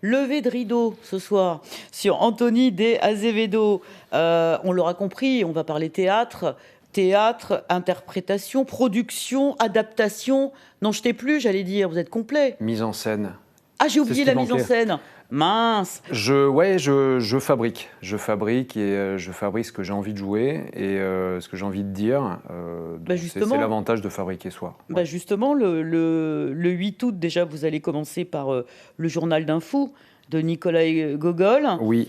Levée de rideau ce soir sur Anthony de Azevedo. On l'aura compris, on va parler théâtre. Théâtre, interprétation, production, adaptation. Non, je t'ai plus, j'allais dire, vous êtes complet. Mise en scène. Ah, j'ai C'est oublié ce la qui mise en manquait. scène. Mince. Je fabrique. Je fabrique et je fabrique ce que j'ai envie de jouer et ce que j'ai envie de dire. Donc c'est Justement, l'avantage de fabriquer soi. Ouais. justement le 8 août, déjà, vous allez commencer par le journal d'un fou de Nicolas Gogol. Oui.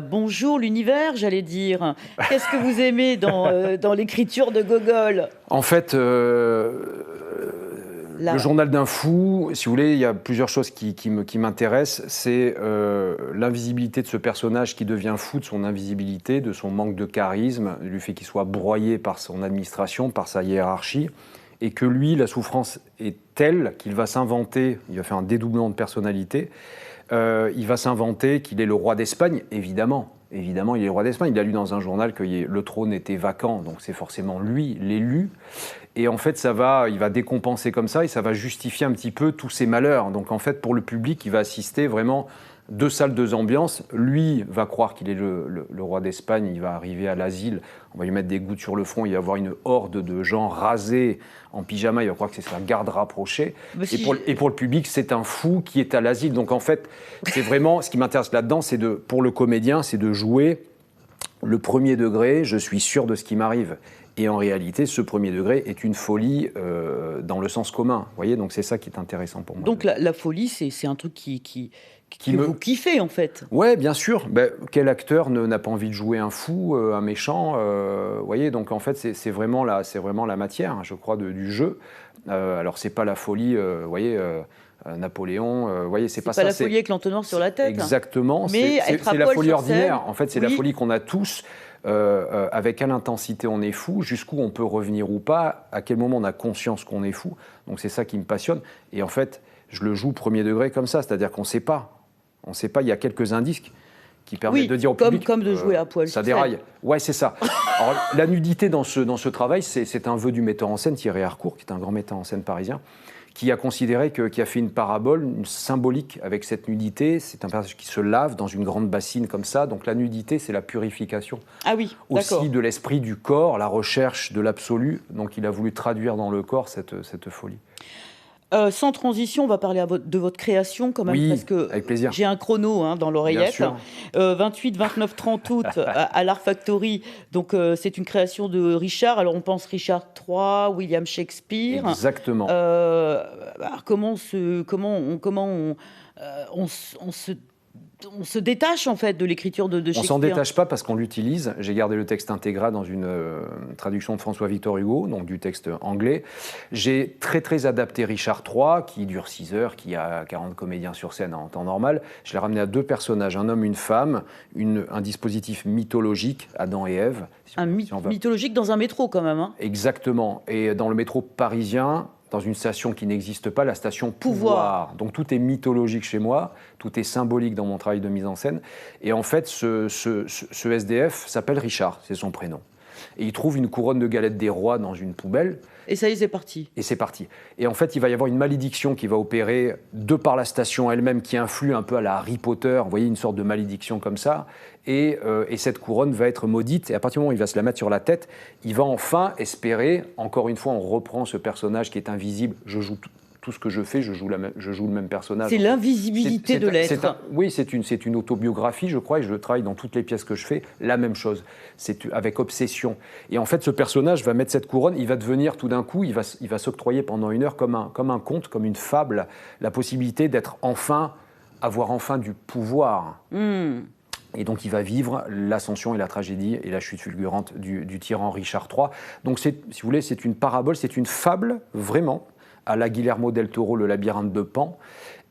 Bonjour l'univers, j'allais dire. Qu'est-ce que vous aimez dans l'écriture de Gogol? En fait, le journal d'un fou, si vous voulez, il y a plusieurs choses qui m'intéressent. C'est l'invisibilité de ce personnage qui devient fou, de son invisibilité, de son manque de charisme, du fait qu'il soit broyé par son administration, par sa hiérarchie, et que lui, la souffrance est telle qu'il va s'inventer, il va faire un dédoublement de personnalité, il va s'inventer qu'il est le roi d'Espagne, évidemment. Évidemment, il est le roi d'Espagne. Il a lu dans un journal que le trône était vacant, donc c'est forcément lui, l'élu. Et en fait, il va décompenser comme ça et ça va justifier un petit peu tous ses malheurs. Donc en fait, pour le public, il va assister vraiment 2 salles, 2 ambiances. Lui va croire qu'il est le roi d'Espagne, il va arriver à l'asile, on va lui mettre des gouttes sur le front, il va y avoir une horde de gens rasés en pyjama, il va croire que c'est sa garde rapprochée. Et pour le public, c'est un fou qui est à l'asile. Donc en fait, c'est vraiment, ce qui m'intéresse là-dedans, pour le comédien, c'est de jouer le premier degré, je suis sûr de ce qui m'arrive. Et en réalité, ce premier degré est une folie dans le sens commun. Vous voyez, donc c'est ça qui est intéressant pour moi. Donc la folie, c'est un truc que vous kiffez en fait. Ouais, bien sûr. Quel acteur n'a pas envie de jouer un fou, un méchant vous voyez, donc en fait, c'est vraiment la matière, je crois, du jeu. Alors c'est pas la folie, vous voyez. Napoléon, vous voyez, c'est pas ça. C'est pas la folie avec l'entonnoir sur la tête. Exactement. Mais c'est la folie ordinaire. En fait, c'est la folie qu'on a tous. Avec quelle intensité on est fou, jusqu'où on peut revenir ou pas, à quel moment on a conscience qu'on est fou. Donc c'est ça qui me passionne. Et en fait, je le joue premier degré comme ça, c'est-à-dire qu'on ne sait pas. On ne sait pas, il y a quelques indices qui permettent de dire au public... Comme de jouer à poil. Ça déraille. Ouais, c'est ça. Alors, la nudité dans ce travail, c'est un vœu du metteur en scène, Thierry Harcourt, qui est un grand metteur en scène parisien, qui a considéré qui a fait une parabole, une symbolique avec cette nudité. C'est un personnage qui se lave dans une grande bassine comme ça. Donc la nudité, c'est la purification. Ah oui, aussi de l'esprit du corps, la recherche de l'absolu. Donc il a voulu traduire dans le corps cette folie. Sans transition, on va parler de votre création quand même, parce que avec plaisir. J'ai un chrono dans l'oreillette. 28, 29, 30 août à l'Art Factory. Donc c'est une création de Richard. Alors on pense Richard III, William Shakespeare. Exactement. Comment on se détache en fait de l'écriture de Shakespeare. On s'en détache pas parce qu'on l'utilise. J'ai gardé le texte intégral dans une traduction de François-Victor Hugo, donc du texte anglais. J'ai très adapté Richard III, qui dure 6 heures, qui a 40 comédiens sur scène en temps normal. Je l'ai ramené à 2 personnages, un homme, une femme, un dispositif mythologique, Adam et Ève. Mythologique dans un métro quand même. Exactement. Et dans le métro parisien, dans une station qui n'existe pas, la station Pouvoir. Donc tout est mythologique chez moi, tout est symbolique dans mon travail de mise en scène. Et en fait, ce SDF s'appelle Richard, c'est son prénom. Et il trouve une couronne de galettes des rois dans une poubelle. Et ça y est, c'est parti. Et c'est parti. Et en fait, il va y avoir une malédiction qui va opérer de par la station elle-même, qui influe un peu à la Harry Potter, vous voyez, une sorte de malédiction comme ça. Et cette couronne va être maudite. Et à partir du moment où il va se la mettre sur la tête, il va enfin espérer, encore une fois, on reprend ce personnage qui est invisible. Je joue tout ce que je fais, je joue le même personnage. C'est l'invisibilité de l'être. Oui, c'est une autobiographie, je crois, et je travaille dans toutes les pièces que je fais, la même chose. C'est avec obsession. Et en fait, ce personnage va mettre cette couronne, il va devenir tout d'un coup, il va s'octroyer pendant 1 heure comme un conte, comme une fable, la possibilité avoir enfin du pouvoir. Et donc il va vivre l'ascension et la tragédie et la chute fulgurante du tyran Richard III. Donc si vous voulez, c'est une parabole, c'est une fable, vraiment, à la Guillermo del Toro, le labyrinthe de Pan.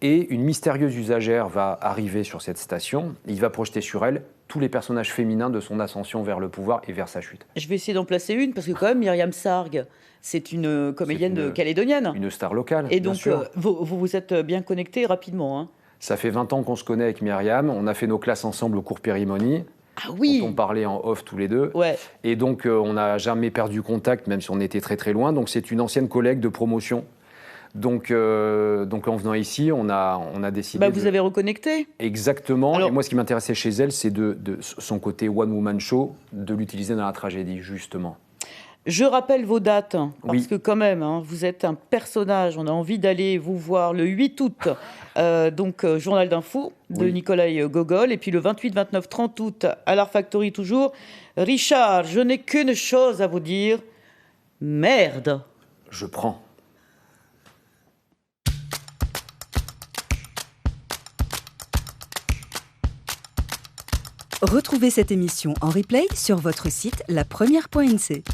Et une mystérieuse usagère va arriver sur cette station. Et il va projeter sur elle tous les personnages féminins de son ascension vers le pouvoir et vers sa chute. Je vais essayer d'en placer une, parce que quand même, Myriam Sarg, c'est une comédienne calédonienne. Une star locale, et donc, bien sûr. Vous vous êtes bien connectés rapidement. Ça fait 20 ans qu'on se connaît avec Myriam. On a fait nos classes ensemble au cours Périmonie. Ah oui. On parlait en off tous les deux. Ouais. Et donc, on n'a jamais perdu contact, même si on était très loin. Donc, c'est une ancienne collègue de promotion Donc en venant ici, on a décidé. Vous avez reconnecté. Exactement. Alors, et moi, ce qui m'intéressait chez elle, c'est de son côté one-woman show, de l'utiliser dans la tragédie, justement. Je rappelle vos dates, parce que quand même, vous êtes un personnage. On a envie d'aller vous voir le 8 août, Journal d'un fou de Nikolai Gogol, et puis le 28, 29, 30 août à l'Art Factory toujours. Richard, je n'ai qu'une chose à vous dire. Merde. Je prends. Retrouvez cette émission en replay sur votre site lapremière.nc.